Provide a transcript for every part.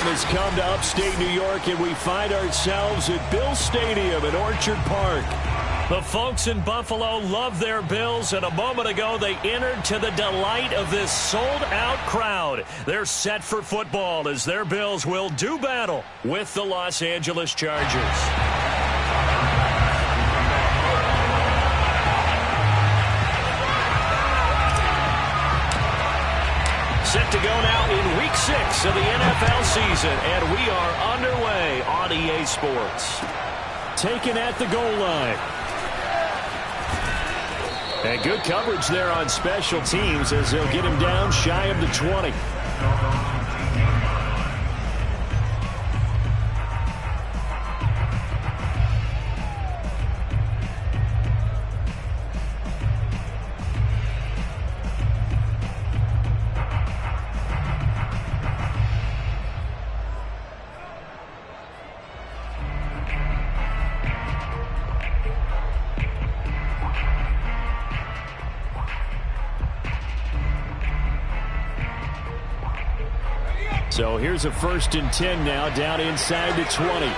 has come to upstate New York, and we find ourselves at Bill Stadium at Orchard Park. The folks in Buffalo love their Bills, and a moment ago they entered to the delight of this sold-out crowd. They're set for football as their Bills will do battle with the Los Angeles Chargers. Set to go now in Week 6 of the NFL season, and we are underway on EA Sports. Taken at the goal line. And good coverage there on special teams as they'll get him down shy of the 20. So here's a 1st and 10 now, down inside the 20.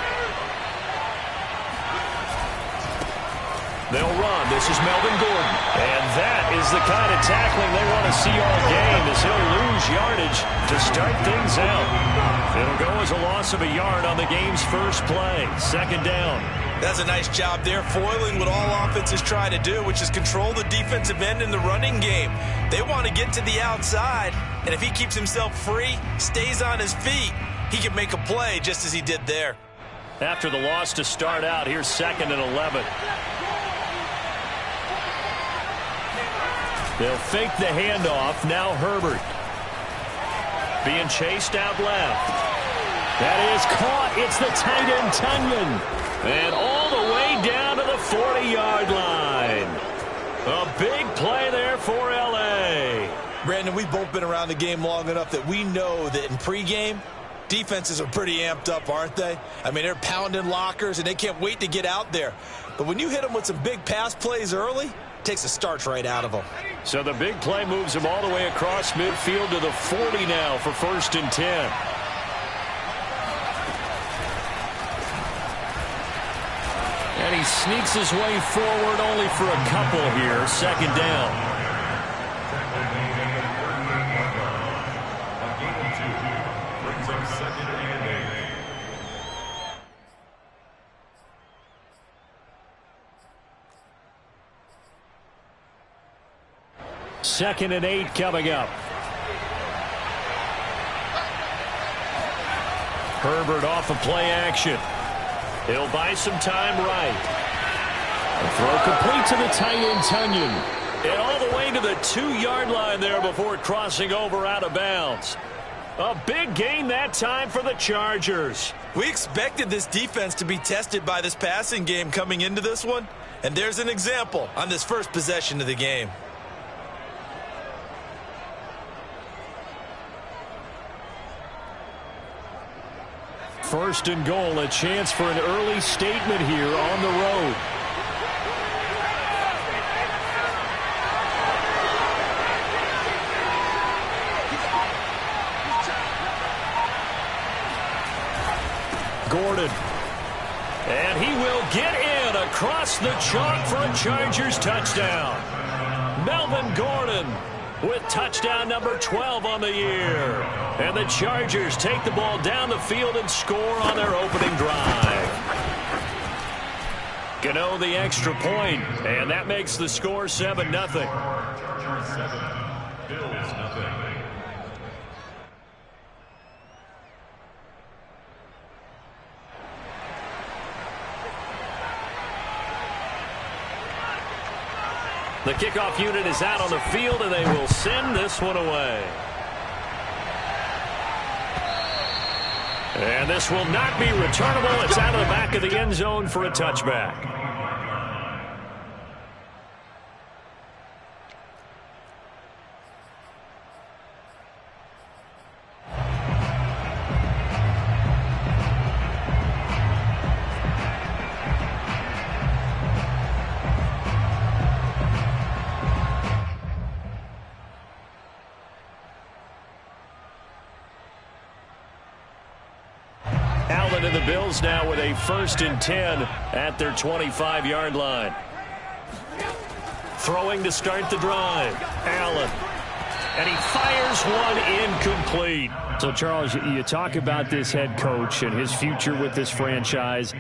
They'll run. This is Melvin Gordon. And that is the kind of tackling they want to see all game, as he'll lose yardage to start things out. It'll go as a loss of a yard on the game's first play. 2nd down. That's a nice job there, foiling what all offenses try to do, which is control the defensive end in the running game. They want to get to the outside, and if he keeps himself free, stays on his feet, he can make a play just as he did there. After the loss to start out, here's 2nd and 11. They'll fake the handoff. Now Herbert. Being chased out left. That is caught. It's the tight end, Tunyon. And all the way down to the 40-yard line. A big play there for L.A. Brandon, we've both been around the game long enough that we know that in pregame, defenses are pretty amped up, aren't they? I mean, they're pounding lockers, and they can't wait to get out there. But when you hit them with some big pass plays early, it takes the starch right out of them. So the big play moves them all the way across midfield to the 40 now for 1st and 10. And he sneaks his way forward only for a couple here. 2nd down. Second and 8 coming up. Herbert off of play action. He'll buy some time right. The throw complete to the tight end, Tunyon. And all the way to the 2-yard line there before crossing over out of bounds. A big gain that time for the Chargers. We expected this defense to be tested by this passing game coming into this one. And there's an example on this first possession of the game. First and goal, a chance for an early statement here on the road. Gordon. And he will get in across the chalk for a Chargers touchdown. Melvin Gordon with touchdown number 12 on the year. And the Chargers take the ball down the field and score on their opening drive. Gano the extra point, and that makes the score 7-0. Chargers 7, Bills 0. The kickoff unit is out on the field, and they will send this one away. And this will not be returnable. It's out of the back of the end zone for a touchback. Allen and the Bills now with a 1st and 10 at their 25-yard line. Throwing to start the drive. Allen. And he fires one incomplete. So, Charles, you talk about this head coach and his future with this franchise.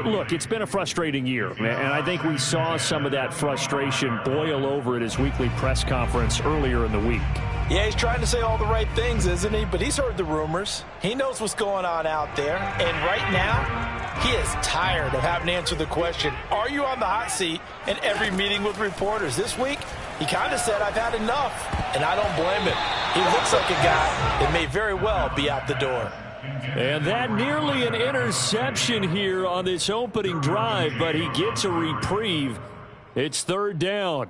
Look, it's been a frustrating year, and I think we saw some of that frustration boil over at his weekly press conference earlier in the week. Yeah, he's trying to say all the right things, isn't he? But he's heard the rumors. He knows what's going on out there. And right now, he is tired of having to answer the question, are you on the hot seat in every meeting with reporters? This week, he kind of said, I've had enough. And I don't blame him. He looks like a guy that may very well be out the door. And that nearly an interception here on this opening drive, but he gets a reprieve. It's 3rd down.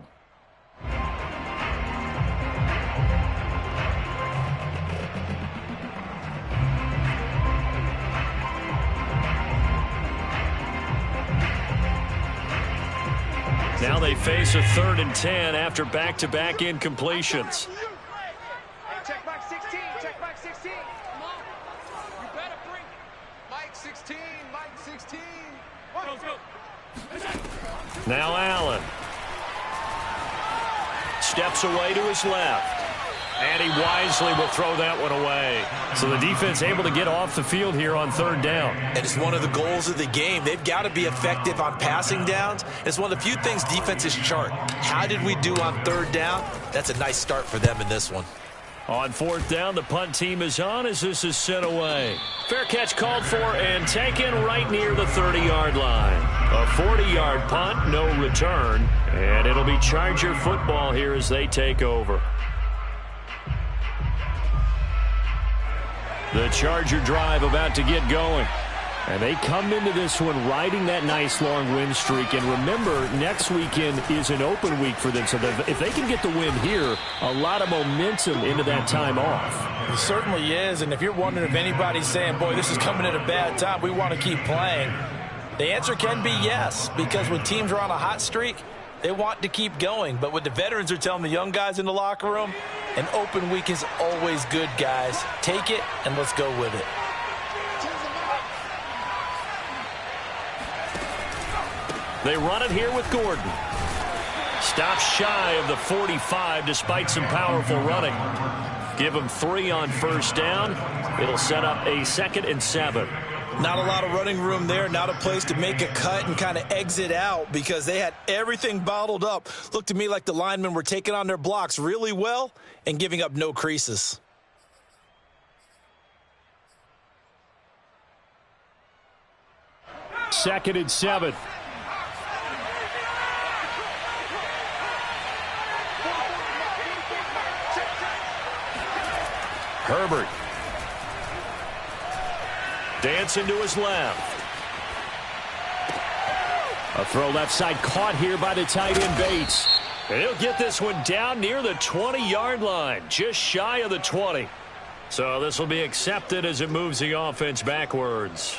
Now they face a 3rd and 10 after back-to-back incompletions. Hey, check Mike 16. Check Mike 16. Come on. You better bring Mike 16. Mike 16. Go, go. Now Allen. Steps away to his left. And he wisely will throw that one away. So the defense able to get off the field here on 3rd down. And it's one of the goals of the game. They've got to be effective on passing downs. It's one of the few things defenses chart. How did we do on 3rd down? That's a nice start for them in this one. On 4th down, the punt team is on as this is sent away. Fair catch called for and taken right near the 30-yard line. A 40-yard punt, no return. And it'll be Charger football here as they take over. The Charger drive about to get going. And they come into this one riding that nice long win streak. And remember, next weekend is an open week for them. So if they can get the win here, a lot of momentum into that time off. It certainly is. And if you're wondering if anybody's saying, boy, this is coming at a bad time, we want to keep playing, the answer can be yes. Because when teams are on a hot streak, they want to keep going. But what the veterans are telling the young guys in the locker room, an open week is always good, guys. Take it, and let's go with it. They run it here with Gordon. Stops shy of the 45 despite some powerful running. Give him 3 on 1st down. It'll set up a 2nd and 7. Not a lot of running room there, not a place to make a cut and kind of exit out because they had everything bottled up. Looked to me like the linemen were taking on their blocks really well and giving up no creases. Second and 7. Herbert. Dancing to his left. A throw left side caught here by the tight end Bates. And he'll get this one down near the 20-yard line, just shy of the 20. So this will be accepted as it moves the offense backwards.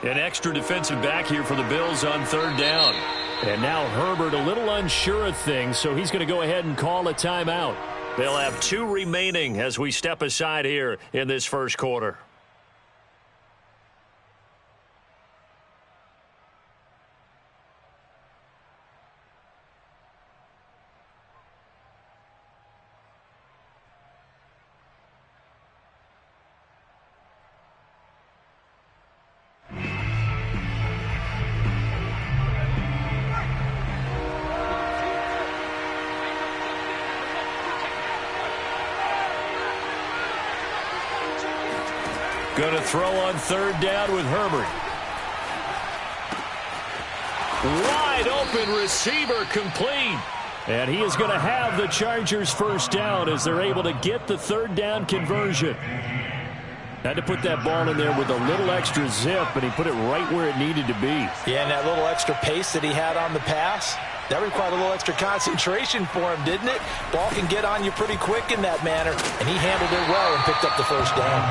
An extra defensive back here for the Bills on 3rd down. And now Herbert a little unsure of things, so he's going to go ahead and call a timeout. They'll have 2 remaining as we step aside here in this first quarter. Going to throw on 3rd down with Herbert. Wide open receiver complete. And he is going to have the Chargers 1st down as they're able to get the 3rd down conversion. Had to put that ball in there with a little extra zip, and he put it right where it needed to be. Yeah, and that little extra pace that he had on the pass, that required a little extra concentration for him, didn't it? Ball can get on you pretty quick in that manner, and he handled it well and picked up the first down.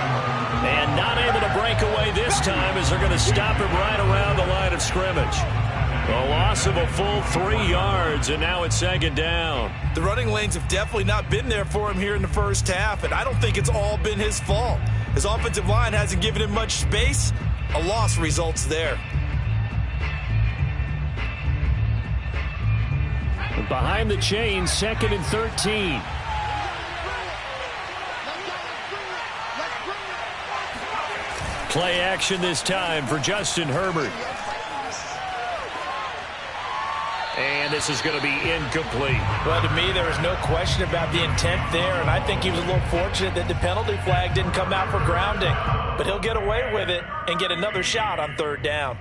And not able to break away this time as they're going to stop him right around the line of scrimmage. A loss of a full 3 yards, and now it's second down. The running lanes have definitely not been there for him here in the first half, and I don't think it's all been his fault. His offensive line hasn't given him much space. A loss results there. Behind the chains, 2nd and 13. Play action this time for Justin Herbert. And this is going to be incomplete. Well, to me, there was no question about the intent there, and I think he was a little fortunate that the penalty flag didn't come out for grounding. But he'll get away with it and get another shot on 3rd down.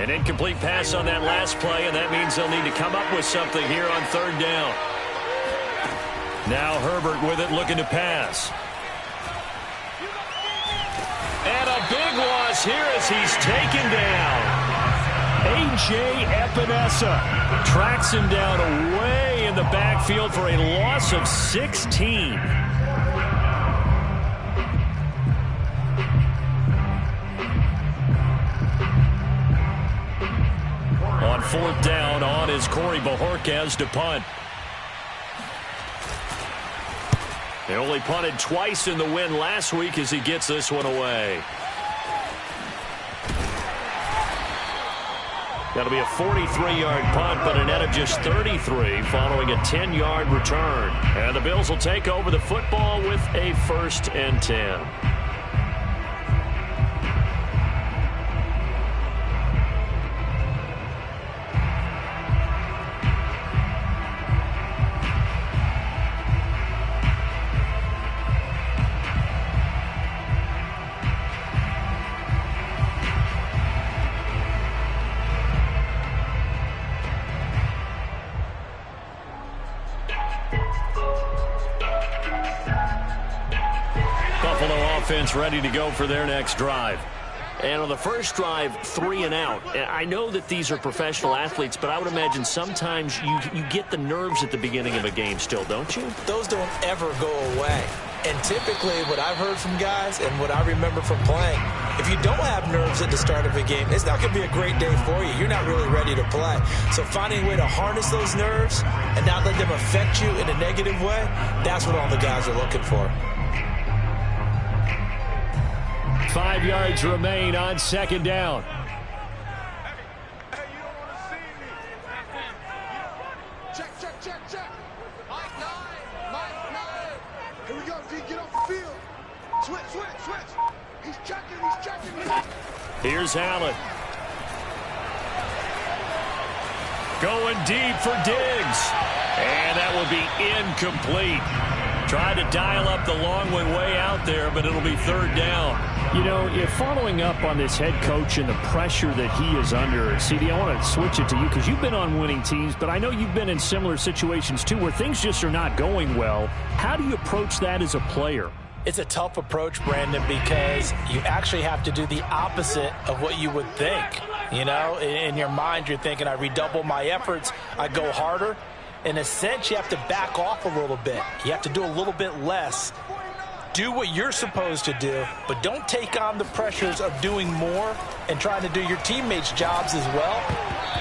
An incomplete pass on that last play, and that means they'll need to come up with something here on 3rd down. Now Herbert with it, looking to pass. And a big loss here as he's taken down. A.J. Epinesa tracks him down away in the backfield for a loss of 16. On 4th down, on is Corey Bojorquez to punt. They only punted twice in the win last week as he gets this one away. That'll be a 43-yard punt, but a net of just 33 following a 10-yard return. And the Bills will take over the football with a 1st and 10. Ready to go for their next drive. And on the first drive, 3 and out. I know that these are professional athletes, but I would imagine sometimes you get the nerves at the beginning of a game still, don't you? Those don't ever go away. And typically what I've heard from guys and what I remember from playing, if you don't have nerves at the start of a game, it's not going to be a great day for you. You're not really ready to play. So finding a way to harness those nerves and not let them affect you in a negative way, that's what all the guys are looking for. 5 yards remain on 2nd down. Hey, you don't want to see me. Check. Mike 9. Here we go, D. Get off the field. Switch. He's checking. Here's Allen. Going deep for Diggs. And that will be incomplete. Tried to dial up the long one way out there, but it'll be 3rd down. You know, if following up on this head coach and the pressure that he is under, CD, I want to switch it to you because you've been on winning teams, but I know you've been in similar situations too where things just are not going well. How do you approach that as a player? It's a tough approach, Brandon, because you actually have to do the opposite of what you would think. You know, in your mind, you're thinking, I redouble my efforts, I go harder. In a sense, you have to back off a little bit. You have to do a little bit less. Do what you're supposed to do, but don't take on the pressures of doing more and trying to do your teammates' jobs as well.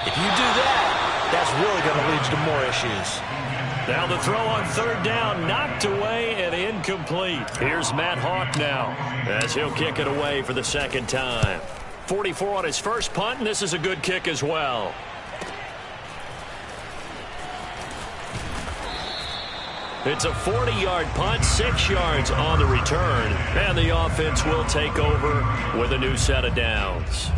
If you do that, that's really going to lead you to more issues. Now the throw on 3rd down, knocked away and incomplete. Here's Matt Hawk now as he'll kick it away for the 2nd time. 44 on his first punt, and this is a good kick as well. It's a 40-yard punt, 6 yards on the return, and the offense will take over with a new set of downs.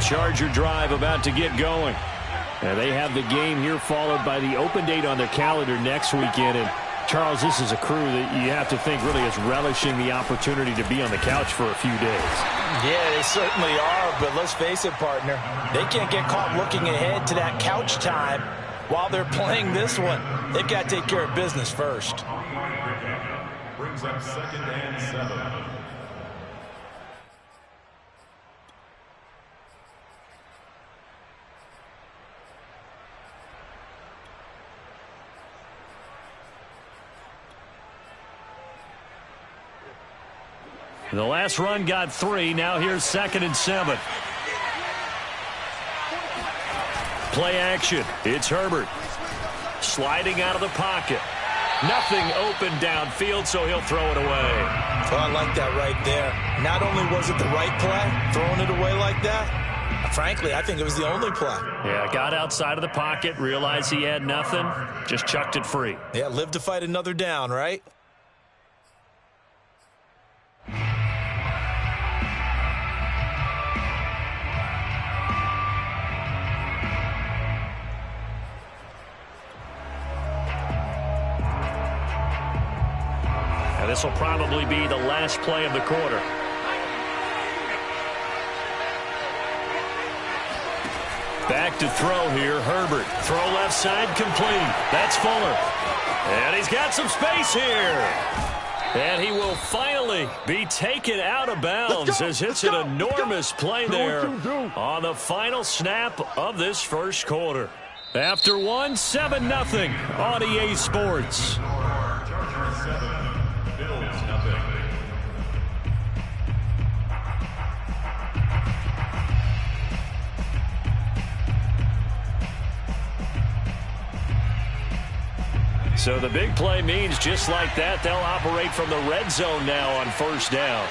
Charger drive about to get going. And they have the game here followed by the open date on their calendar next weekend. And Charles, this is a crew that you have to think really is relishing the opportunity to be on the couch for a few days. Yeah, they certainly are, but let's face it, partner. They can't get caught looking ahead to that couch time while they're playing this one. They've got to take care of business first. Brings up 2nd and 7. The last run got 3. Now here's 2nd and 7. Play action. It's Herbert. Sliding out of the pocket. Nothing open downfield, so he'll throw it away. Oh, I like that right there. Not only was it the right play, throwing it away like that, frankly, I think it was the only play. Yeah, got outside of the pocket, realized he had nothing, just chucked it free. Yeah, live to fight another down, right? This will probably be the last play of the quarter. Back to throw here, Herbert. Throw left side, complete. That's Fuller. And he's got some space here. And he will finally be taken out of bounds as it's an enormous play there on the final snap of this first quarter. After one, 7-0 on EA Sports. So the big play means just like that, they'll operate from the red zone now on first down.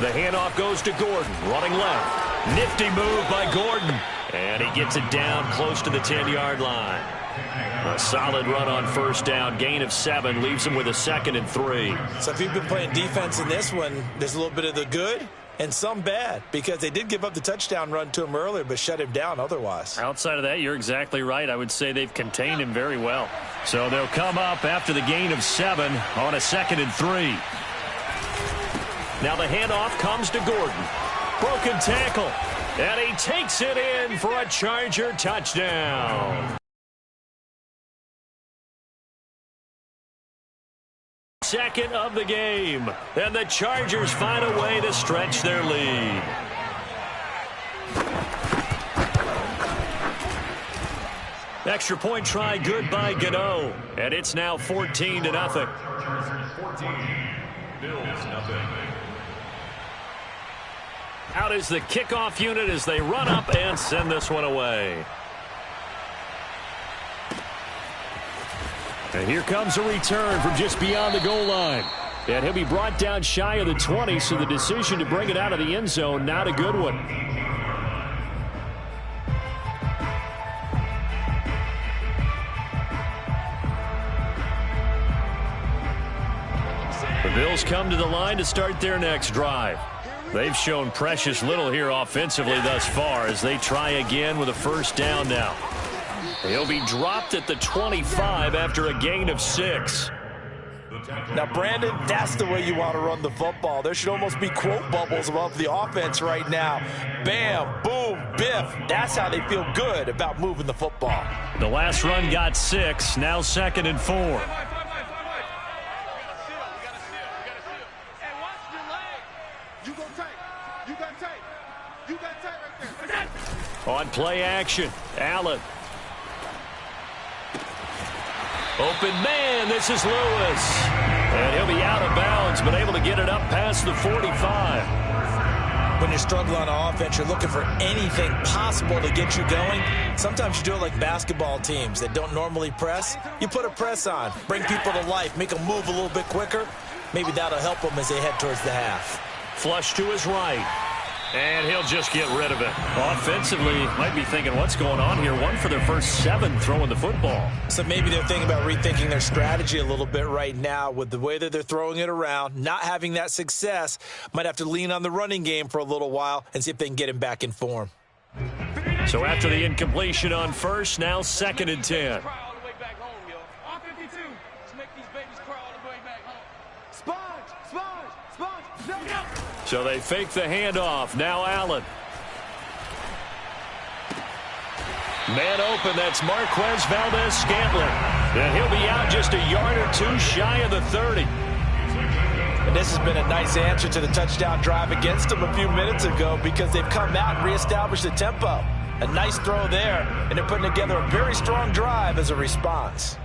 The handoff goes to Gordon, running left. Nifty move by Gordon. And he gets it down close to the 10-yard line. A solid run on first down. Gain of 7 leaves him with a 2nd and 3. So if you've been playing defense in this one, there's a little bit of the good and some bad, because they did give up the touchdown run to him earlier, but shut him down otherwise. Outside of that, you're exactly right. I would say they've contained him very well. So they'll come up after the gain of 7 on a 2nd and 3. Now the handoff comes to Gordon. Broken tackle. And he takes it in for a Charger touchdown. Second of the game, and the Chargers find a way to stretch their lead. Extra point try good by Gano, and it's now 14-0. Chargers 14, Bills nothing. Out is the kickoff unit as they run up and send this one away. And here comes a return from just beyond the goal line. And he'll be brought down shy of the 20, so the decision to bring it out of the end zone, not a good one. The Bills come to the line to start their next drive. They've shown precious little here offensively thus far as they try again with a first down now. He'll be dropped at the 25 after a gain of 6. Now, Brandon, that's the way you want to run the football. There should almost be quote bubbles above the offense right now. Bam, boom, biff. That's how they feel good about moving the football. The last run got 6, now 2nd and 4. On play action, Allen. Open man, this is Lewis. And he'll be out of bounds, but able to get it up past the 45. When you're struggling on offense, you're looking for anything possible to get you going. Sometimes you do it like basketball teams that don't normally press. You put a press on, bring people to life, make them move a little bit quicker. Maybe that'll help them as they head towards the half. Flush to his right. And he'll just get rid of it. Offensively, might be thinking, what's going on here? One for their first 7 throwing the football. So maybe they're thinking about rethinking their strategy a little bit right now with the way that they're throwing it around, not having that success. Might have to lean on the running game for a little while and see if they can get him back in form. So after the incompletion on first, now 2nd and 10. So they fake the handoff. Now Allen. Man open, that's Marquez Valdez-Scantling. And he'll be out just a yard or 2 shy of the 30. And this has been a nice answer to the touchdown drive against them a few minutes ago because they've come out and reestablished the tempo. A nice throw there, and they're putting together a very strong drive as a response.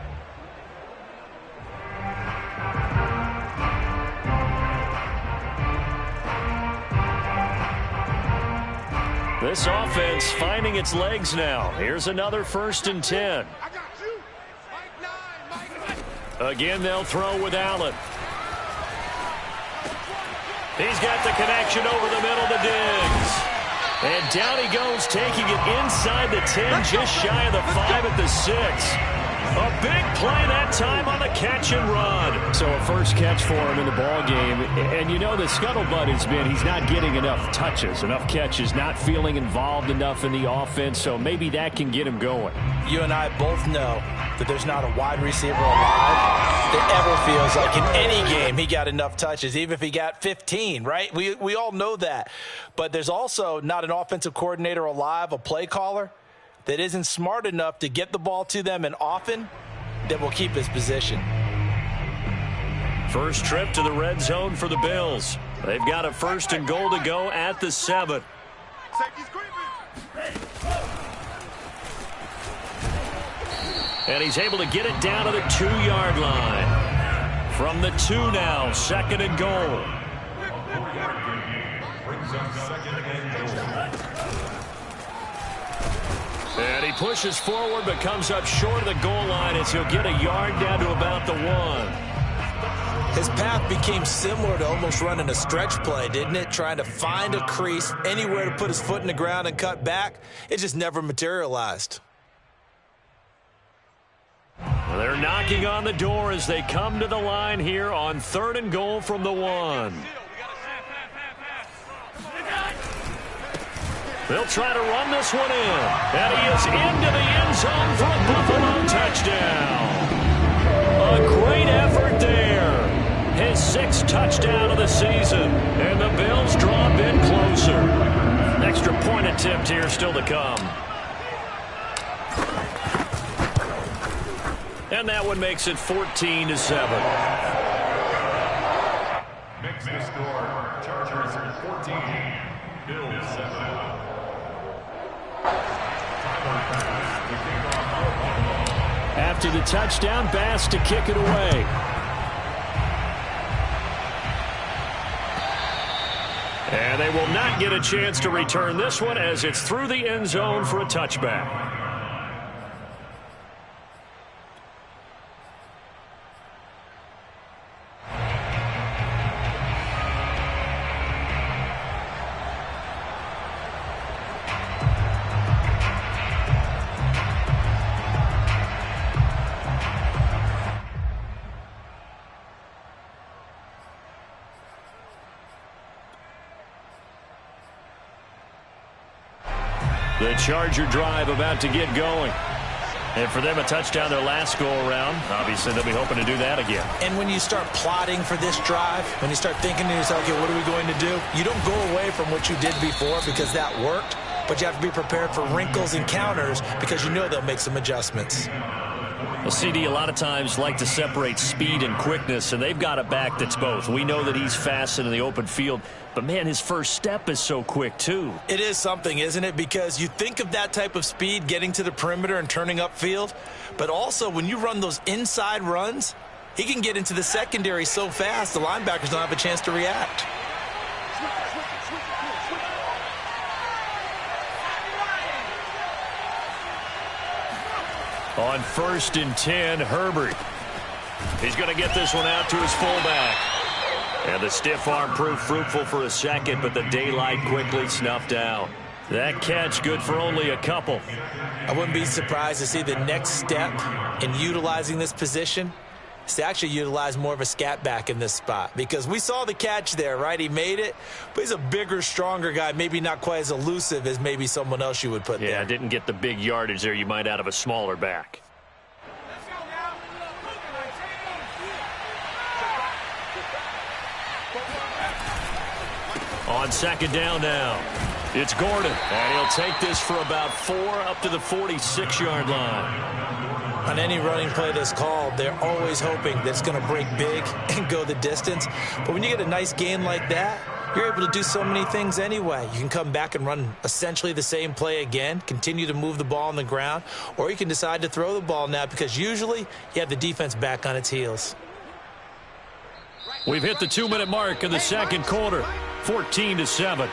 This offense finding its legs now. Here's another 1st and 10. Again, they'll throw with Allen. He's got the connection over the middle to Diggs. And down he goes, taking it inside the 10, just shy of the 5 at the 6. A big play that time on the catch and run. So a first catch for him in the ball game. And you know the scuttlebutt has been he's not getting enough touches, enough catches, not feeling involved enough in the offense. So maybe that can get him going. You and I both know that there's not a wide receiver alive that ever feels like in any game he got enough touches, even if he got 15, right? We all know that. But there's also not an offensive coordinator alive, a play caller, that isn't smart enough to get the ball to them and often that will keep his position. First trip to the red zone for the Bills. They've got a 1st and goal to go at the 7. And he's able to get it down to the 2-yard line. From the 2 now, 2nd and goal. And he pushes forward but comes up short of the goal line as he'll get a yard down to about the 1. His path became similar to almost running a stretch play, didn't it? Trying to find a crease, anywhere to put his foot in the ground and cut back. It just never materialized. They're knocking on the door as they come to the line here on 3rd and goal from the 1. They'll try to run this one in. And he is into the end zone for a Buffalo touchdown. A great effort there. His 6th touchdown of the season. And the Bills draw a bit closer. An extra point attempt here still to come. And that one makes it 14-7. Makes the score. Chargers 14, Bills 7. After the touchdown, Bass to kick it away. And they will not get a chance to return this one as it's through the end zone for a touchback. The Charger drive about to get going. And for them, a touchdown their last go-around. Obviously, they'll be hoping to do that again. And when you start plotting for this drive, when you start thinking to yourself, okay, what are we going to do? You don't go away from what you did before because that worked, but you have to be prepared for wrinkles and counters because you know they'll make some adjustments. Well, CD, a lot of times like to separate speed and quickness, and they've got a back that's both. We know that he's fast in the open field, but, man, his first step is so quick, too. It is something, isn't it? Because you think of that type of speed getting to the perimeter and turning upfield, but also when you run those inside runs, he can get into the secondary so fast the linebackers don't have a chance to react. On 1st and 10, Herbert. He's going to get this one out to his fullback. And the stiff arm proved fruitful for a second, but the daylight quickly snuffed out. That catch good for only a couple. I wouldn't be surprised to see the next step in utilizing this position is to actually utilize more of a scat back in this spot, because we saw the catch there, right? He made it, but he's a bigger, stronger guy, maybe not quite as elusive as maybe someone else you would put there. Yeah, didn't get the big yardage there you might out of a smaller back. On second down now, it's Gordon, and he'll take this for about 4 up to the 46-yard line. On any running play that's called, they're always hoping that it's going to break big and go the distance. But when you get a nice gain like that, you're able to do so many things anyway. You can come back and run essentially the same play again, continue to move the ball on the ground, or you can decide to throw the ball now, because usually you have the defense back on its heels. We've hit the 2-minute mark in the second quarter, 14-7.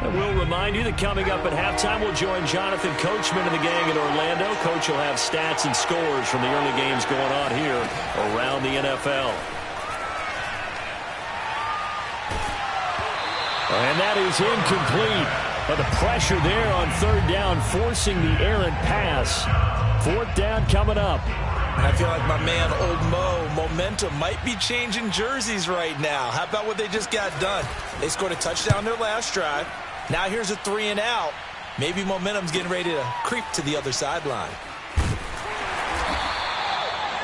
We'll remind you that coming up at halftime, we'll join Jonathan Coachman and the gang in Orlando. Coach will have stats and scores from the early games going on here around the NFL. And that is incomplete. But the pressure there on third down, forcing the errant pass. Fourth down coming up. And I feel like my man, Old Mo, momentum might be changing jerseys right now. How about what they just got done? They scored a touchdown their last drive. Now here's a 3-and-out. Maybe momentum's getting ready to creep to the other sideline.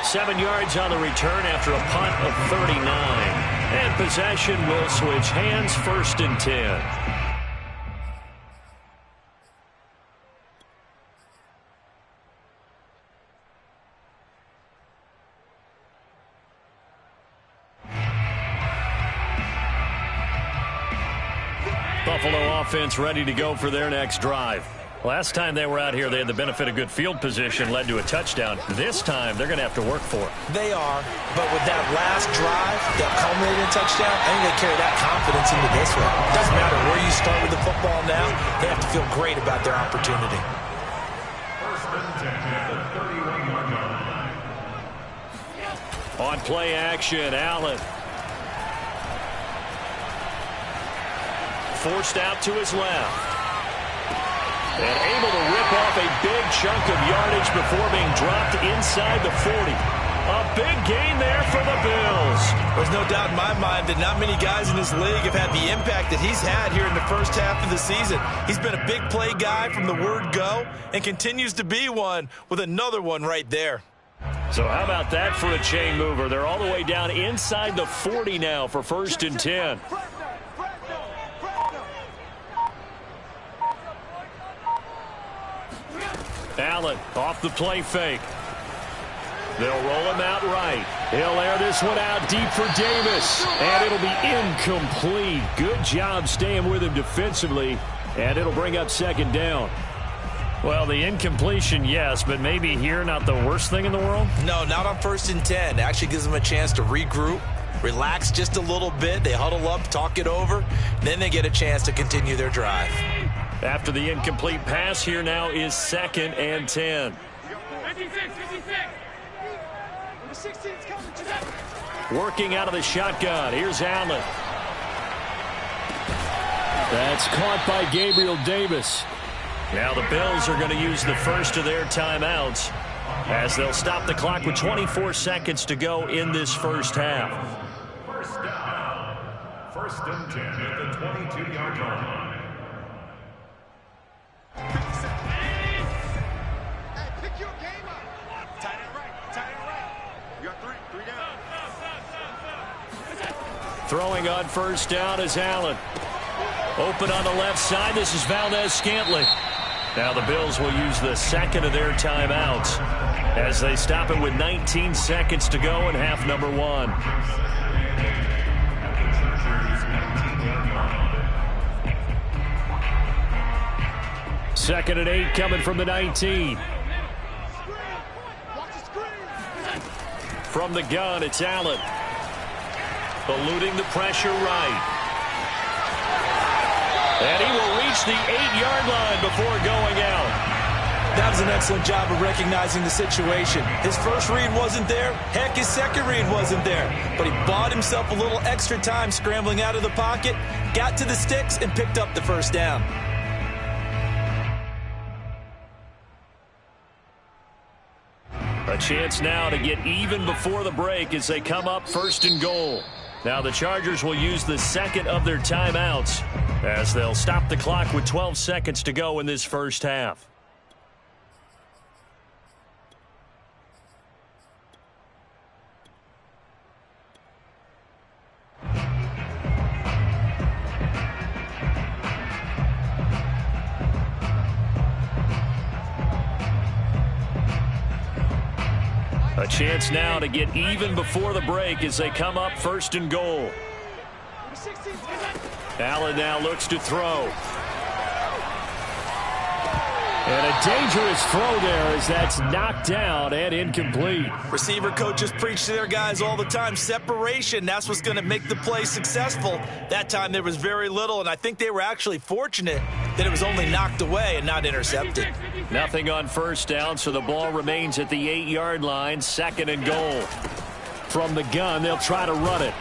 7 yards on the return after a punt of 39. And possession will switch hands, 1st and 10. Buffalo offense ready to go for their next drive. Last time they were out here, they had the benefit of good field position, led to a touchdown. This time, they're going to have to work for it. They are, but with that last drive that culminated in a touchdown, I think they carry that confidence into this one. It doesn't matter where you start with the football now, they have to feel great about their opportunity. 1st and 10 at the 31-yard line. On play action, Allen. Forced out to his left. And able to rip off a big chunk of yardage before being dropped inside the 40. A big gain there for the Bills. There's no doubt in my mind that not many guys in this league have had the impact that he's had here in the first half of the season. He's been a big play guy from the word go and continues to be one with another one right there. So how about that for a chain mover? They're all the way down inside the 40 now for 1st and 10. Allen off the play fake. They'll roll him out right. He'll air this one out deep for Davis. And it'll be incomplete. Good job staying with him defensively. And it'll bring up 2nd down. Well, the incompletion, yes, but maybe here not the worst thing in the world? No, not on 1st and 10. It actually gives them a chance to regroup, relax just a little bit. They huddle up, talk it over. Then they get a chance to continue their drive. After the incomplete pass, here now is 2nd and 10. 56. Working out of the shotgun. Here's Allen. That's caught by Gabriel Davis. Now the Bills are going to use the first of their timeouts as they'll stop the clock with 24 seconds to go in this first half. 1st down. 1st and 10 at the 22-yard line. Throwing on 1st down is Allen. Open on the left side. This is Valdez-Scantling. Now the Bills will use the 2nd of their timeouts as they stop it with 19 seconds to go in half number 1. Second and 8 coming from the 19. From the gun, it's Allen. Eluding the pressure right. And he will reach the 8-yard line before going out. That was an excellent job of recognizing the situation. His first read wasn't there. Heck, his second read wasn't there. But he bought himself a little extra time scrambling out of the pocket, got to the sticks, and picked up the first down. A chance now to get even before the break as they come up 1st and goal. Now the Chargers will use the second of their timeouts as they'll stop the clock with 12 seconds to go in this first half. A chance now to get even before the break as they come up 1st and goal. Allen now looks to throw. And a dangerous throw there as that's knocked down and incomplete. Receiver coaches preach to their guys all the time. Separation, that's what's going to make the play successful. That time there was very little, and I think they were actually fortunate that it was only knocked away and not intercepted. Nothing on 1st down, so the ball remains at the 8-yard line. 2nd and goal. From the gun, they'll try to run it.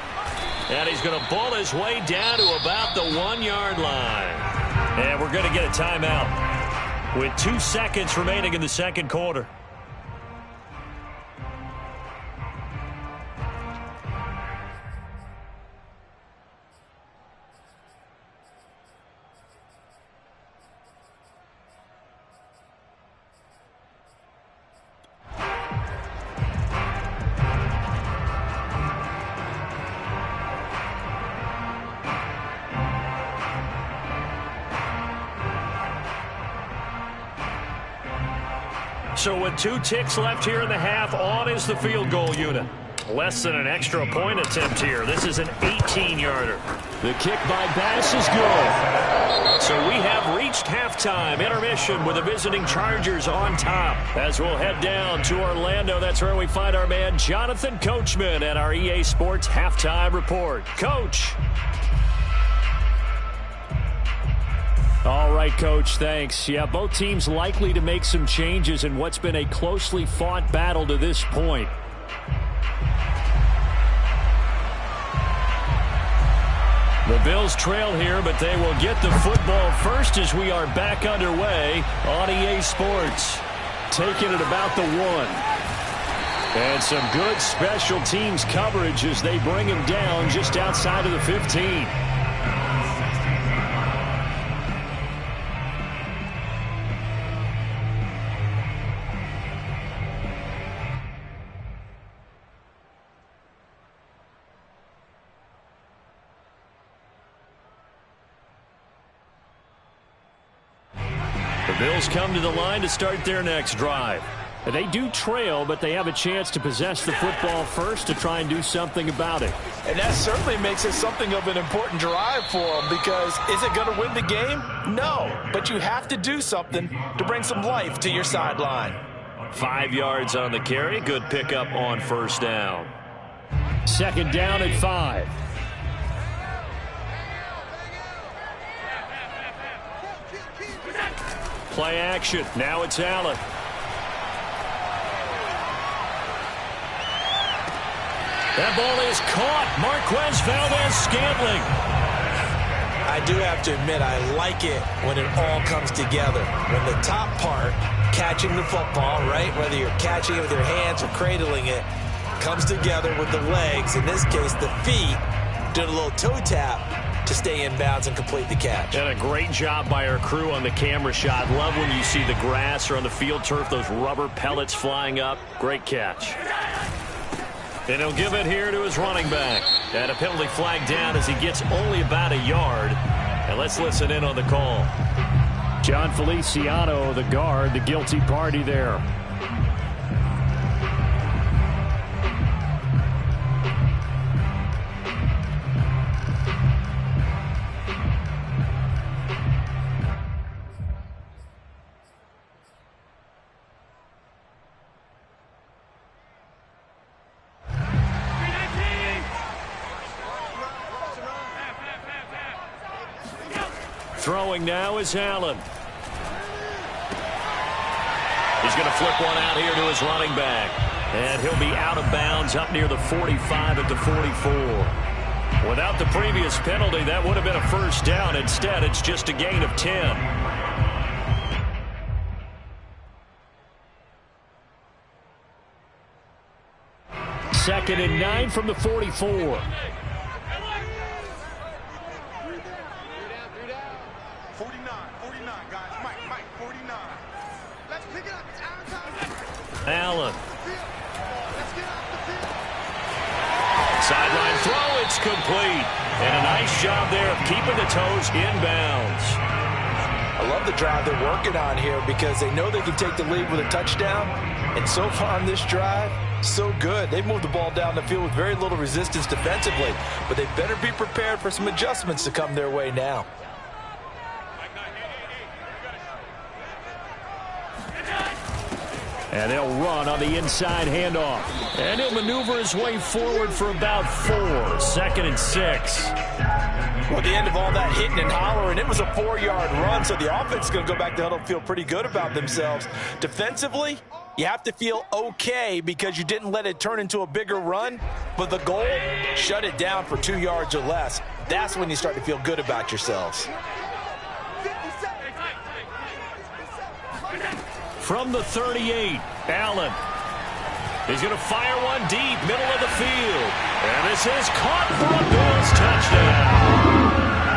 And he's going to ball his way down to about the 1-yard line. And we're going to get a timeout with 2 seconds remaining in the second quarter. So with 2 ticks left here in the half, on is the field goal unit. Less than an extra point attempt here. This is an 18-yarder. The kick by Bass is good. So we have reached halftime. Intermission with the visiting Chargers on top. As we'll head down to Orlando, that's where we find our man Jonathan Coachman at our EA Sports Halftime Report. Coach. All right, Coach, thanks. Yeah, both teams likely to make some changes in what's been a closely fought battle to this point. The Bills trail here, but they will get the football first as we are back underway on EA Sports. Taking it about the 1. And some good special teams coverage as they bring him down just outside of the 15. The Bills come to the line to start their next drive. They do trail, but they have a chance to possess the football first to try and do something about it. And that certainly makes it something of an important drive for them, because is it going to win the game? No, but you have to do something to bring some life to your sideline. 5 yards on the carry. Good pickup on 1st down. 2nd down at 5. Play action. Now it's Allen. That ball is caught. Marquez Valdez-Scantling. I do have to admit, I like it when it all comes together. When the top part, catching the football, right, whether you're catching it with your hands or cradling it, comes together with the legs, in this case the feet, doing a little toe tap to stay in bounds and complete the catch. And a great job by our crew on the camera shot. Love when you see the grass or on the field turf, those rubber pellets flying up. Great catch. And he'll give it here to his running back. And a penalty flag down as he gets only about a yard. And let's listen in on the call. John Feliciano, the guard, the guilty party there. Throwing now is Allen. He's going to flip one out here to his running back. And he'll be out of bounds up near the 45 at the 44. Without the previous penalty, that would have been a first down. Instead, it's just a gain of 10. Second and 9 from the 44. 49, guys. Mike, 49. Let's pick it up. It's our time. Allen. Let's get off the field. Sideline throw, it's complete. And a nice job there of keeping the toes inbounds. I love the drive they're working on here because they know they can take the lead with a touchdown. And so far on this drive, so good. They moved the ball down the field with very little resistance defensively. But they better be prepared for some adjustments to come their way now. And they'll run on the inside handoff. And he'll maneuver his way forward for about 4. Second and 6. Well, at the end of all that hitting and hollering, it was a 4-yard run, so the offense is going to go back to huddle and feel pretty good about themselves. Defensively, you have to feel okay because you didn't let it turn into a bigger run, but the goal, shut it down for 2 yards or less. That's when you start to feel good about yourselves. From the 38, Allen. He's going to fire one deep, middle of the field. And this is caught for a Bills touchdown.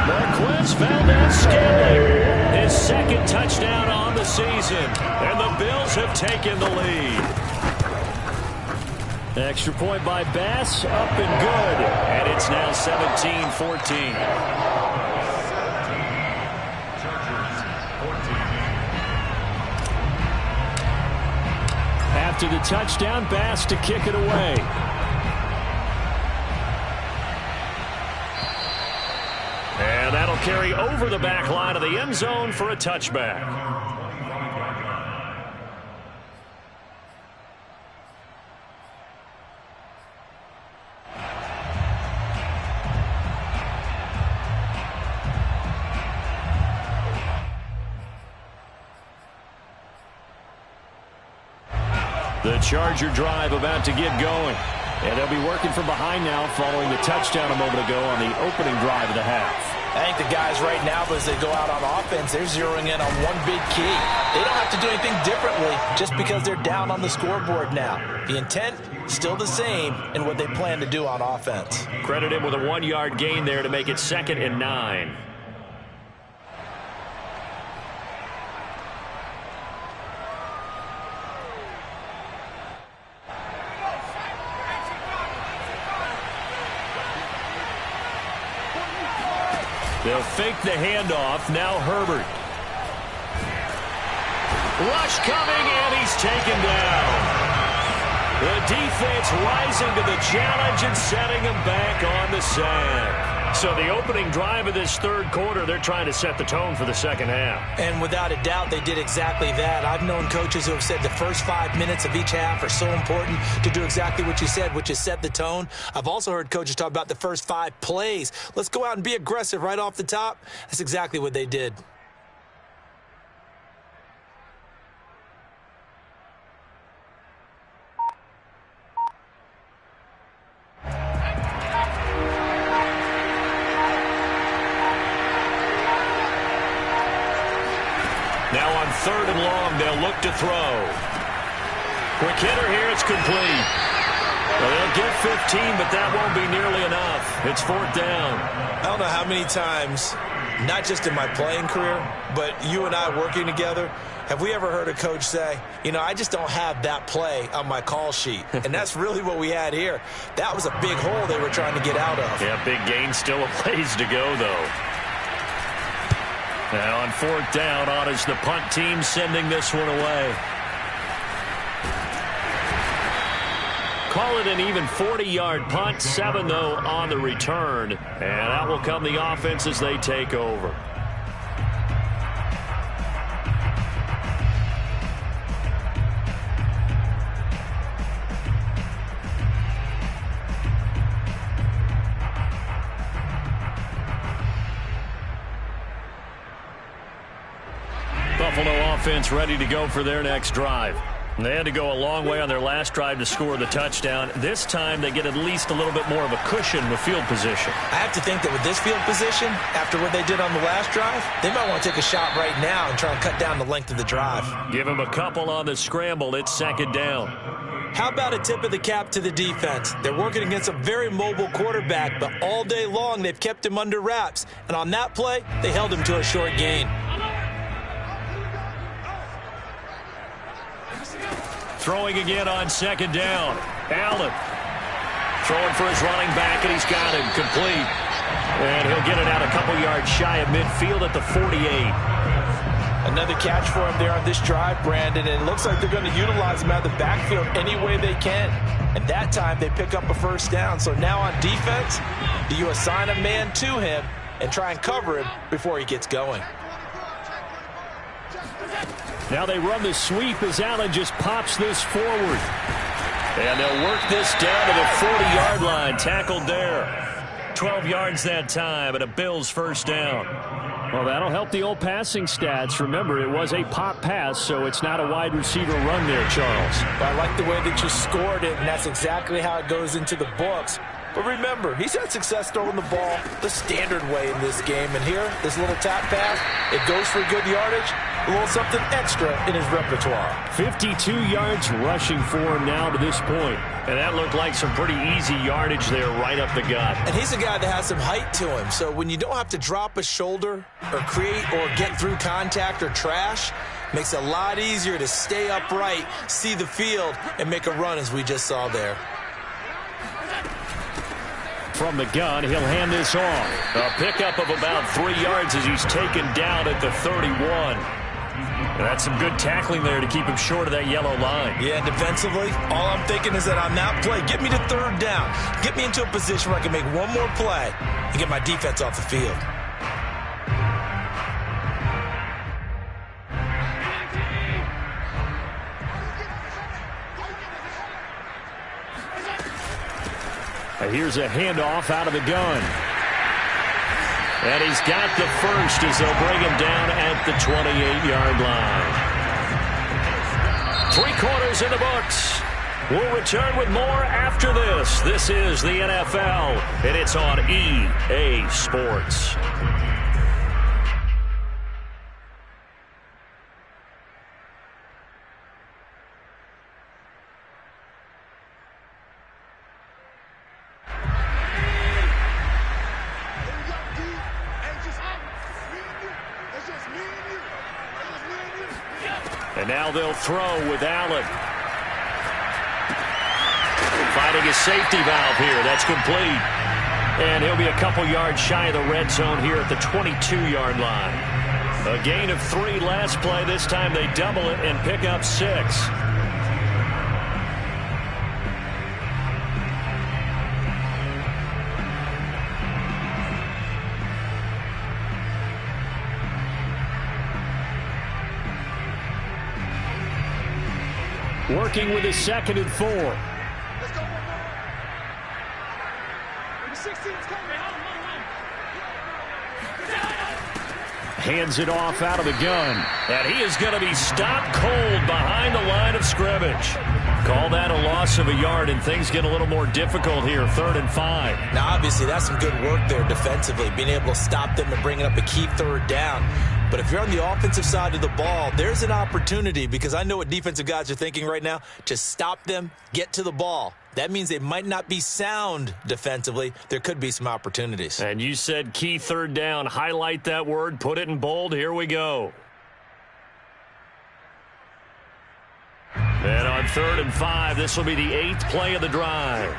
Marquez Valdez-Scantling, his second touchdown on the season. And the Bills have taken the lead. Extra point by Bass, up and good. And it's now 17-14. After the touchdown, Bass to kick it away. And that'll carry over the back line of the end zone for a touchback. The Charger drive about to get going. And they'll be working from behind now following the touchdown a moment ago on the opening drive of the half. I think the guys right now, as they go out on offense, they're zeroing in on one big key. They don't have to do anything differently just because they're down on the scoreboard now. The intent, still the same in what they plan to do on offense. Credit him with a 1-yard gain there to make it 2nd and 9. They'll fake the handoff. Now Herbert. Rush coming, and he's taken down. The defense rising to the challenge and setting him back on the sack. So the opening drive of this third quarter, they're trying to set the tone for the second half. And without a doubt, they did exactly that. I've known coaches who have said the first 5 minutes of each half are so important to do exactly what you said, which is set the tone. I've also heard coaches talk about the first 5 plays. Let's go out and be aggressive right off the top. That's exactly what they did. Now on 3rd and long, they'll look to throw. Quick hitter here, it's complete. Well, they'll get 15, but that won't be nearly enough. It's 4th down. I don't know how many times, not just in my playing career, but you and I working together, have we ever heard a coach say, you know, I just don't have that play on my call sheet. And that's really what we had here. That was a big hole they were trying to get out of. Yeah, big gain, still a ways to go, though. Now on 4th down, on is the punt team sending this one away. Call it an even 40-yard punt, 7 though on the return. And out will come the offense as they take over. Buffalo offense ready to go for their next drive. They had to go a long way on their last drive to score the touchdown. This time they get at least a little bit more of a cushion with field position. I have to think that with this field position, after what they did on the last drive, they might want to take a shot right now and try and cut down the length of the drive. Give them a couple on the scramble. It's second down. How about a tip of the cap to the defense? They're working against a very mobile quarterback, but all day long they've kept him under wraps. And on that play, they held him to a short gain. Throwing again on second down. Allen throwing for his running back, and he's got him complete. And he'll get it out a couple yards shy of midfield at the 48. Another catch for him there on this drive, Brandon, and it looks like they're going to utilize him out of the backfield any way they can. And that time they pick up a first down. So now on defense, do you assign a man to him and try and cover him before he gets going? Now they run the sweep as Allen just pops this forward. And they'll work this down to the 40-yard line. Tackled there. 12 yards that time, and a Bills first down. Well, that'll help the old passing stats. Remember, it was a pop pass, so it's not a wide receiver run there, Charles. I like the way that you scored it, and that's exactly how it goes into the books. But remember, he's had success throwing the ball the standard way in this game. And here, this little tap pass, it goes for good yardage, a little something extra in his repertoire. 52 yards rushing for him now to this point. And that looked like some pretty easy yardage there right up the gut. And he's a guy that has some height to him. So when you don't have to drop a shoulder or create or get through contact or trash, makes it a lot easier to stay upright, see the field, and make a run as we just saw there. From the gun, he'll hand this off. A pickup of about 3 yards as he's taken down at the 31. That's some good tackling there to keep him short of that yellow line. Yeah, defensively, all I'm thinking is that on that play, get me to third down. Get me into a position where I can make one more play and get my defense off the field. Here's a handoff out of the gun. And he's got the first as they'll bring him down at the 28-yard line. 3 quarters in the books. We'll return with more after this. This is the NFL, and it's on EA Sports. And now they'll throw with Allen. Finding a safety valve here. That's complete. And he'll be a couple yards shy of the red zone here at the 22-yard line. A gain of 3 last play. This time they double it and pick up 6. Working with his 2nd and 4. Let's go. Number 16's coming. Hands it off out of the gun. And he is going to be stopped cold behind the line of scrimmage. Call that a loss of a yard, and things get a little more difficult here. 3rd and 5. Now, obviously, that's some good work there defensively, being able to stop them and bringing up a key 3rd down. But if you're on the offensive side of the ball, there's an opportunity, because I know what defensive guys are thinking right now, to stop them, get to the ball. That means they might not be sound defensively. There could be some opportunities. And you said key 3rd down. Highlight that word. Put it in bold. Here we go. And on 3rd and 5, this will be the 8th play of the drive.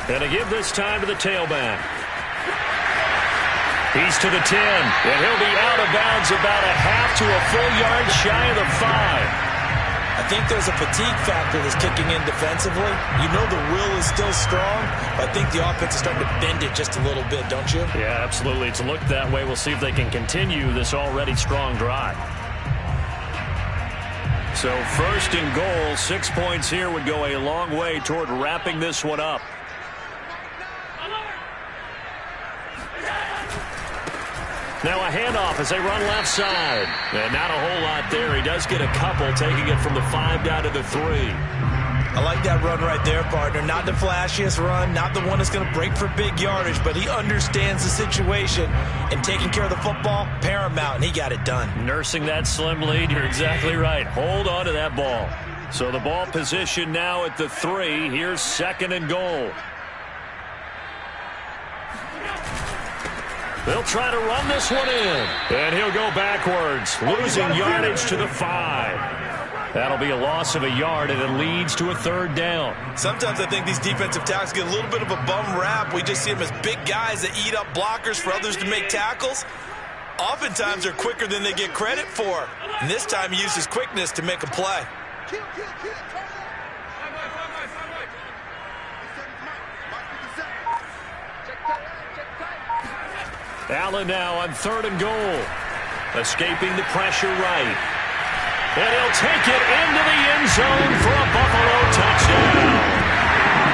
And a give this time to the tailback. He's to the 10, and he'll be out of bounds about a half to a full yard shy of the 5. I think there's a fatigue factor that's kicking in defensively. You know the will is still strong, but I think the offense is starting to bend it just a little bit, don't you? Yeah, absolutely. It's looked that way. We'll see if they can continue this already strong drive. So first and goal, 6 points here would go a long way toward wrapping this one up. Now a handoff as they run left side. And not a whole lot there. He does get a couple, taking it from the 5 down to the 3. I like that run right there, partner. Not the flashiest run, not the one that's going to break for big yardage, but he understands the situation, and taking care of the football, paramount, and he got it done. Nursing that slim lead, you're exactly right. Hold on to that ball. So the ball position now at the 3. Here's second and goal. They'll try to run this one in. And he'll go backwards, losing yardage to the 5. That'll be a loss of a yard, and it leads to a 3rd down. Sometimes I think these defensive tackles get a little bit of a bum rap. We just see them as big guys that eat up blockers for others to make tackles. Oftentimes they're quicker than they get credit for. And this time he used his quickness to make a play. Allen now on 3rd and goal. Escaping the pressure right. And he'll take it into the end zone for a Buffalo touchdown.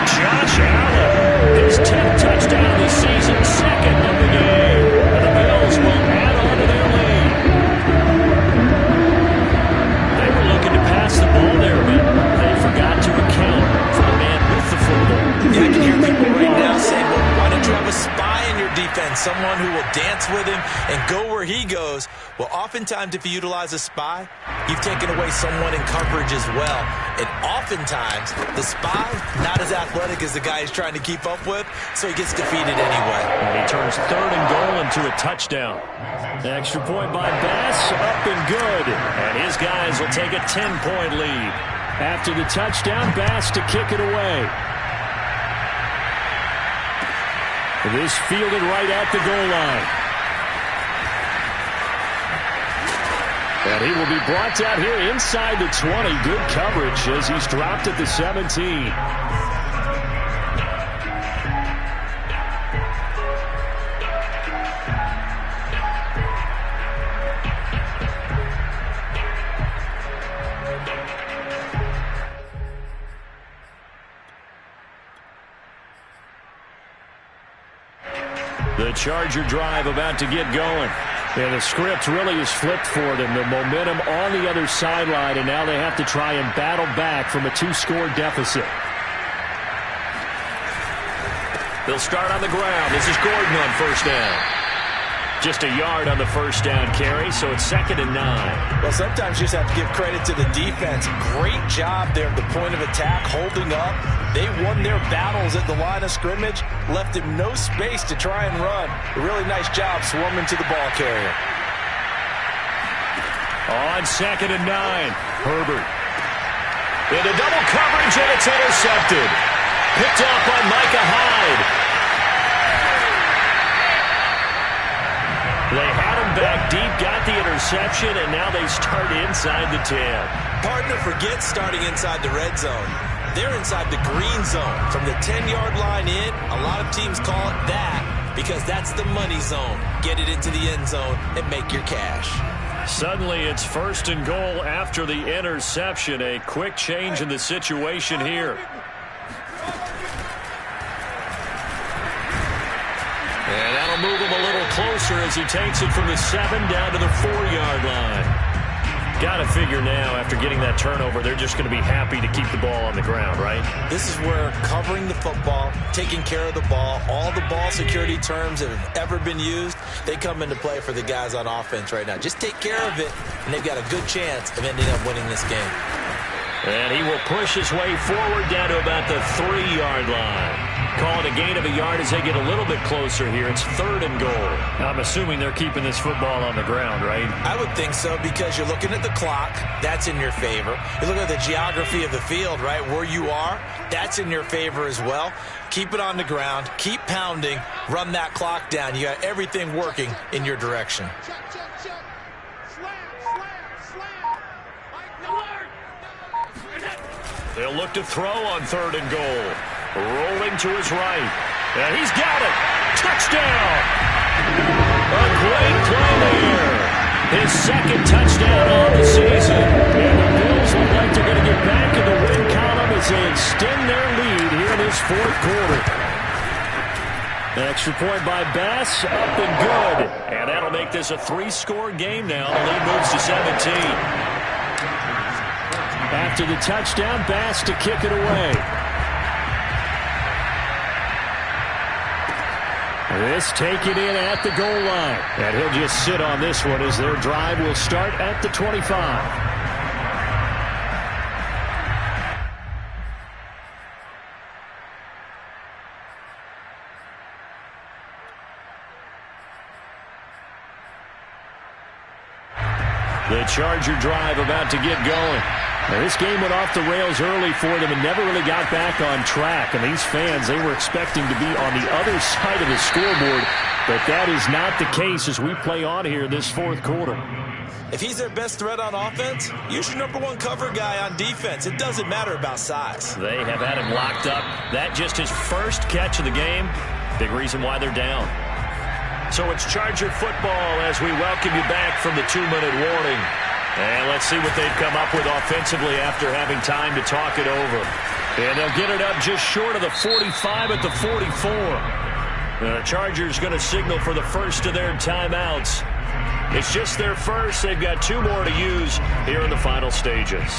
Josh Allen, his 10th touchdown of the season, 2nd of the game. And the Bills will add on to their lead. They were looking to pass the ball there, but they forgot to account for the man with the football. Yeah, I can hear people right now saying, well, why don't you have a spy in your defense, someone who will dance with him and go where he goes? Well, oftentimes if you utilize a spy, you've taken away someone in coverage as well. And oftentimes, the spy, not as athletic as the guy he's trying to keep up with, so he gets defeated anyway. And he turns 3rd and goal into a touchdown. The extra point by Bass, up and good. And his guys will take a 10-point lead. After the touchdown, Bass to kick it away. This fielded right at the goal line. And he will be brought down here inside the 20. Good coverage as he's dropped at the 17. The Charger drive about to get going. And the script really is flipped for them. The momentum on the other sideline, and now they have to try and battle back from a 2-score deficit. They'll start on the ground. This is Gordon on 1st down. Just a yard on the 1st down carry, so it's 2nd and 9. Well, sometimes you just have to give credit to the defense. Great job there at the point of attack, holding up. They won their battles at the line of scrimmage, left him no space to try and run. A really nice job swarming to the ball carrier. On 2nd and 9, Herbert. Into double coverage, and it's intercepted. Picked up by Micah Hyde. They had him back deep, got the interception, and now they start inside the 10. Partner, forget starting inside the red zone. They're inside the green zone. From the 10-yard line in, a lot of teams call it that because that's the money zone. Get it into the end zone and make your cash. Suddenly it's 1st and goal after the interception. A quick change in the situation here. And that'll move him a little closer as he takes it from the 7 down to the 4-yard line. Got to figure now, after getting that turnover, they're just going to be happy to keep the ball on the ground, right? This is where covering the football, taking care of the ball, all the ball security terms that have ever been used, they come into play for the guys on offense right now. Just take care of it, and they've got a good chance of ending up winning this game. And he will push his way forward down to about the 3-yard line. Call it a gain of a yard as they get a little bit closer here. It's 3rd and goal. I'm assuming they're keeping this football on the ground, right? I would think so, because you're looking at the clock. That's in your favor. You look at the geography of the field, right, where you are. That's in your favor as well. Keep it on the ground. Keep pounding. Run that clock down. You got everything working in your direction. They'll look to throw on 3rd and goal. Rolling to his right. And he's got it. Touchdown. A great play there. His 2nd touchdown on the season. And the Bills get back in the win column as they extend their lead here in this fourth quarter. Extra point by Bass, up and good. And that'll make this a 3-score game now. The lead moves to 17. After the touchdown, Bass to kick it away. This taken in at the goal line. And he'll just sit on this one as their drive will start at the 25. The Charger drive about to get going. Now, this game went off the rails early for them and never really got back on track. And these fans, they were expecting to be on the other side of the scoreboard. But that is not the case as we play on here in this fourth quarter. If he's their best threat on offense, use your #1 cover guy on defense. It doesn't matter about size. They have had him locked up. That just his first catch of the game. Big reason why they're down. So it's Charger football as we welcome you back from the 2-minute warning. And let's see what they've come up with offensively after having time to talk it over. And they'll get it up just short of the 45 at the 44. The Chargers going to signal for the first of their timeouts. It's just their first. They've got 2 more to use here in the final stages.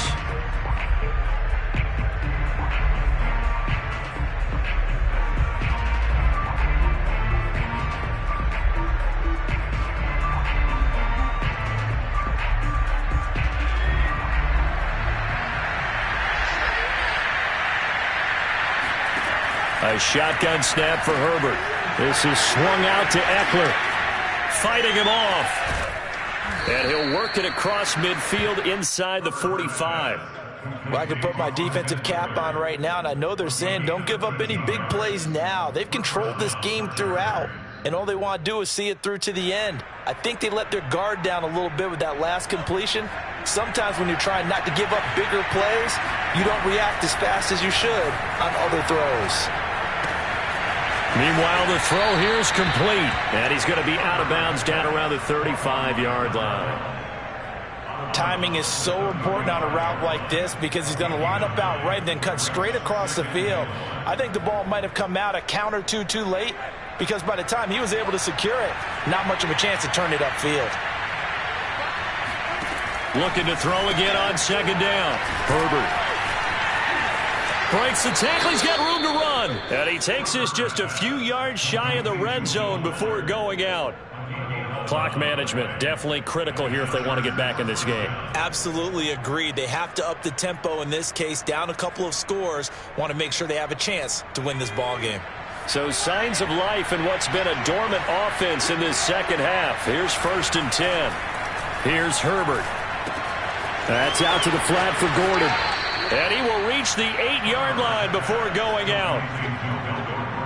A shotgun snap for Herbert. This is swung out to Eckler. Fighting him off. And he'll work it across midfield inside the 45. Well, I can put my defensive cap on right now, and I know they're saying don't give up any big plays now. They've controlled this game throughout, and all they want to do is see it through to the end. I think they let their guard down a little bit with that last completion. Sometimes when you're trying not to give up bigger plays, you don't react as fast as you should on other throws. Meanwhile, the throw here is complete. And he's going to be out of bounds down around the 35-yard line. Timing is so important on a route like this because he's going to line up out right and then cut straight across the field. I think the ball might have come out a count or two too late because by the time he was able to secure it, not much of a chance to turn it upfield. Looking to throw again on second down. Herbert breaks the tackle. He's got room to run. And he takes this just a few yards shy of the red zone before going out. Clock management definitely critical here if they want to get back in this game. Absolutely agreed. They have to up the tempo in this case, down a couple of scores. Want to make sure they have a chance to win this ball game. So signs of life in what's been a dormant offense in this second half. Here's 1st and 10. Here's Herbert. That's out to the flat for Gordon. And he will reach the 8-yard line before going out.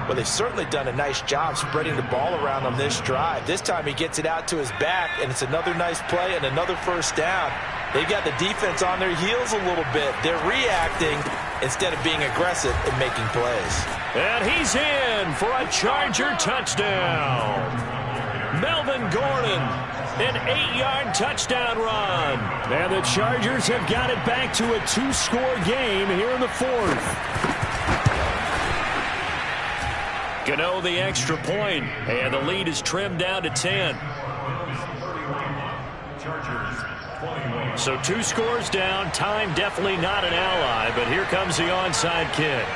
Well, they've certainly done a nice job spreading the ball around on this drive. This time he gets it out to his back, and it's another nice play and another first down. They've got the defense on their heels a little bit. They're reacting instead of being aggressive and making plays. And he's in for a Charger touchdown. Melvin Gordon, an 8-yard touchdown run. And the Chargers have got it back to a 2-score game here in the fourth. Gano the extra point, and the lead is trimmed down to 10. So 2 scores down. Time definitely not an ally, but here comes the onside kick.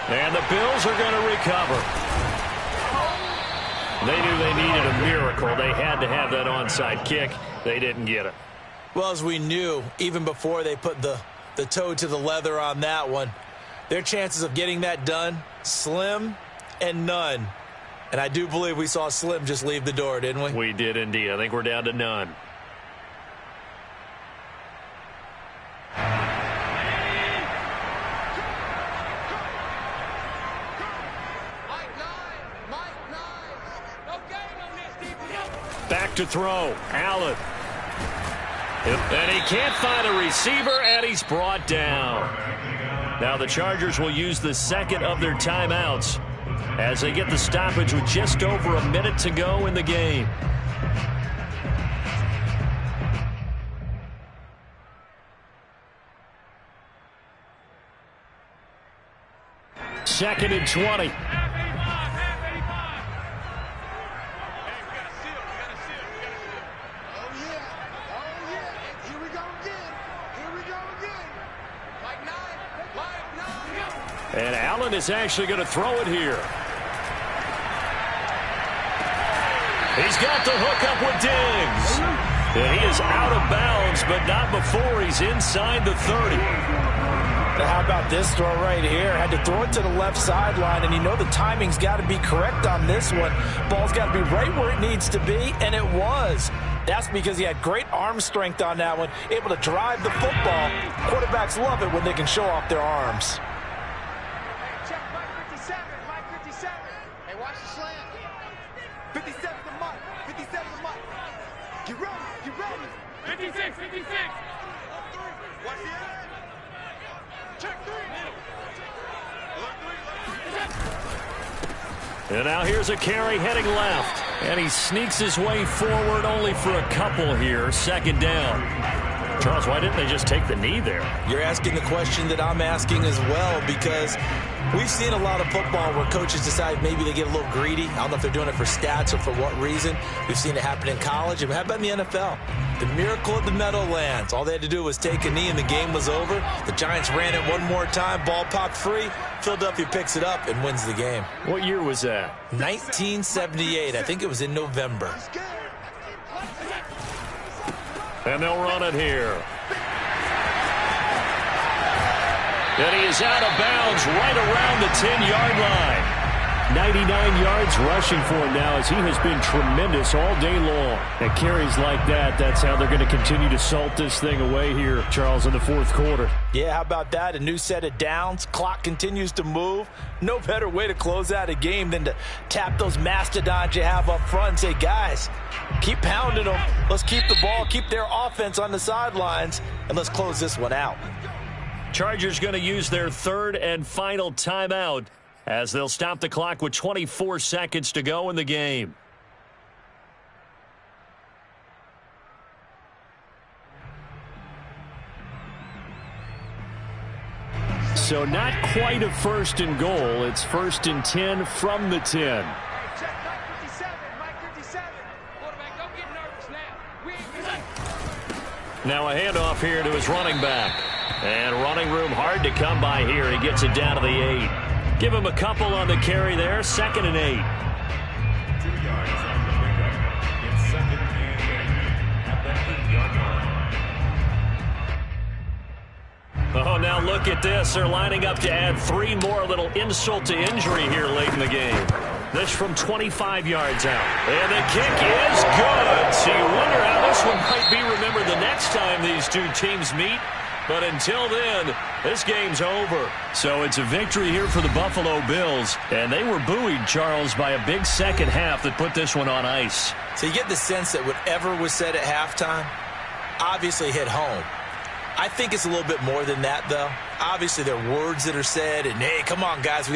And the Bills are going to recover. They knew they needed a miracle. They had to have that onside kick. They didn't get it. Well, as we knew, even before they put the toe to the leather on that one, their chances of getting that done, slim and none. And I do believe we saw Slim just leave the door, didn't we? We did indeed. I think we're down to none. Back to throw. Allen. And he can't find a receiver, and he's brought down. Now the Chargers will use the second of their timeouts as they get the stoppage with just over a minute to go in the game. 2nd and 20. And Allen is actually going to throw it here. He's got the hook up with Diggs. And he is out of bounds, but not before he's inside the 30. Now how about this throw right here? Had to throw it to the left sideline, and you know the timing's got to be correct on this one. Ball's got to be right where it needs to be, and it was. That's because he had great arm strength on that one, able to drive the football. Quarterbacks love it when they can show off their arms. Check Mike 57, Mike 57. Hey, watch the slant. 57 to Mike, 57 to Mike. Get ready, get ready. 56, 56. Watch the end. Check 3. And now here's a carry heading left. And he sneaks his way forward only for a couple here. 2nd down. Charles, why didn't they just take the knee there? You're asking the question that I'm asking as well, because we've seen a lot of football where coaches decide maybe they get a little greedy. I don't know if they're doing it for stats or for what reason. We've seen it happen in college. And how about in the NFL? The miracle of the Meadowlands. All they had to do was take a knee and the game was over. The Giants ran it one more time. Ball popped free. Philadelphia picks it up and wins the game. What year was that? 1978. I think it was in November. And they'll run it here. And he is out of bounds right around the 10-yard line. 99 yards rushing for him now, as he has been tremendous all day long. And carries like that, that's how they're going to continue to salt this thing away here, Charles, in the 4th quarter. Yeah, how about that? A new set of downs. Clock continues to move. No better way to close out a game than to tap those mastodons you have up front and say, guys, keep pounding them. Let's keep the ball, keep their offense on the sidelines, and let's close this one out. Chargers going to use their 3rd and final timeout as they'll stop the clock with 24 seconds to go in the game. So not quite a 1st and goal. It's 1st and 10 from the 10. Check Mike 57, Mike 57. Quarterback, don't get nervous now. Now a handoff here to his running back. And running room hard to come by here. He gets it down to the 8. Give him a couple on the carry there. 2nd and 8. 2 yards on the pickup. It's 2nd and 8 at the 8-yard line. Oh, now look at this. They're lining up to add 3 more, little insult to injury here late in the game. This from 25 yards out. And the kick is good. So you wonder how this one might be remembered the next time these two teams meet. But until then, this game's over. So it's a victory here for the Buffalo Bills. And they were buoyed, Charles, by a big second half that put this one on ice. So you get the sense that whatever was said at halftime obviously hit home. I think it's a little bit more than that, though. Obviously, there are words that are said, and, hey, come on, guys, we have